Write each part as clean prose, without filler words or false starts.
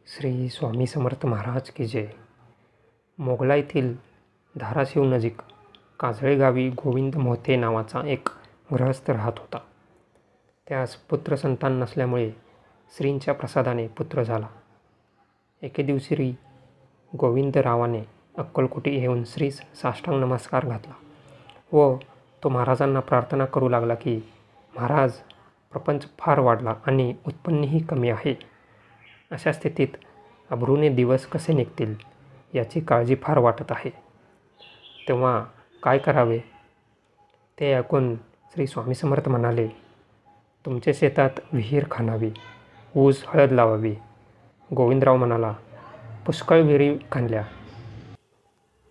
श्री स्वामी समर्थ महाराज की जय. मोगलाईतील धाराशिवनजीक काजळे गावी गोविंद मोहते नावाचा एक गृहस्थ राहत होता. त्यास पुत्रसंतान नसल्यामुळे श्रींच्या प्रसादाने पुत्र झाला. एके दिवशी गोविंदरावाने अक्कलकोटी येऊन श्रीस साष्टांग नमस्कार घातला व तो महाराजांना प्रार्थना करू लागला की, महाराज, प्रपंच फार वाढला आणि उत्पन्नही कमी आहे. अशा स्थितीत अब्रूने दिवस कसे निघतील याची काळजी फार वाटत आहे. तेव्हा काय करावे? ते ऐकून श्री स्वामी समर्थ म्हणाले, तुमचे शेतात विहीर खणावी, ऊस हळद लावावी. गोविंदराव म्हणाला, पुष्कळ विहिरी खणल्या,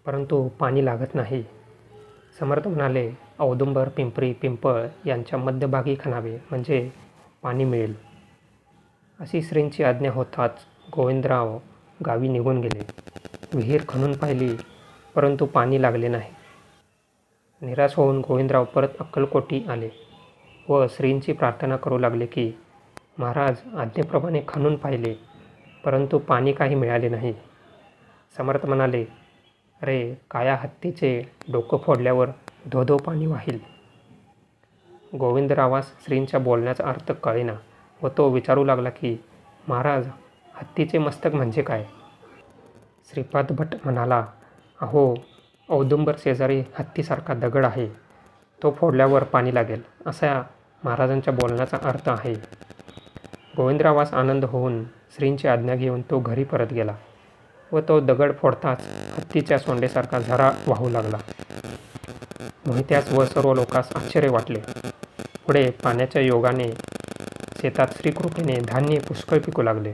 परंतु पाणी लागत नाही. समर्थ म्हणाले, औदुंबर, पिंपरी, पिंपळ यांच्या मध्यभागी खणावे, म्हणजे पाणी मिळेल. अशी श्रींची आज्ञा होताच गोविंदराव गावी निघून गेले. विहीर खणून पाहिली, परंतु पाणी लागले नाही. निराश होऊन गोविंदराव परत अक्कलकोटी आले व श्रींची प्रार्थना करू लागले की, महाराज, आज्ञेप्रमाणे खणून पाहिले, परंतु पाणी काही मिळाले नाही. समर्थ म्हणाले, अरे, काया हत्तीचे डोकं फोडल्यावर धो पाणी वाहील. गोविंदरावास श्रींच्या बोलण्याचा अर्थ कळेना व तो विचारू लागला की, महाराज, हत्तीचे मस्तक म्हणजे काय? श्रीपाद भट म्हणाला, अहो, औदुंबर शेजारी हत्तीसारखा दगड आहे, तो फोडल्यावर पाणी लागेल, असा महाराजांच्या बोलण्याचा अर्थ आहे. गोविंदरावास आनंद होऊन श्रींची आज्ञा घेऊन तो घरी परत गेला व तो दगड फोडताच हत्तीच्या सोंडेसारखा झरा वाहू लागला. मोहित्यास व सर्व लोकांस आश्चर्य वाटले. पुढे पाण्याच्या योगाने शेतात श्रीकृपेने धान्य पुष्कळ पिकू लागले.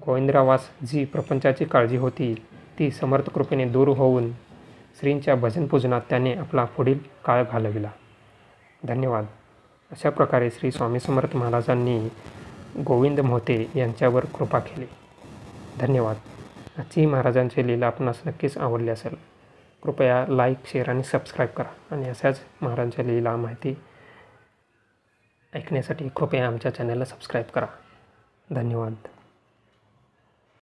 गोविंदरावास जी प्रपंचाची काळजी होती ती समर्थ कृपेने दूर होऊन श्रींच्या भजनपूजनात त्याने आपला पुढील काळ घालविला. धन्यवाद. अशा प्रकारे श्री स्वामी समर्थ महाराजांनी गोविंद मोहते यांच्यावर कृपा केली. धन्यवाद. आजची महाराजांची लीला आपणास नक्कीच आवडली असेल. कृपया लाईक, शेअर आणि सबस्क्राईब करा आणि अशाच महाराजांच्या लीला माहिती ऐकण्यासाठी कृपया आमच्या चॅनलला सबस्क्राईब करा. धन्यवाद.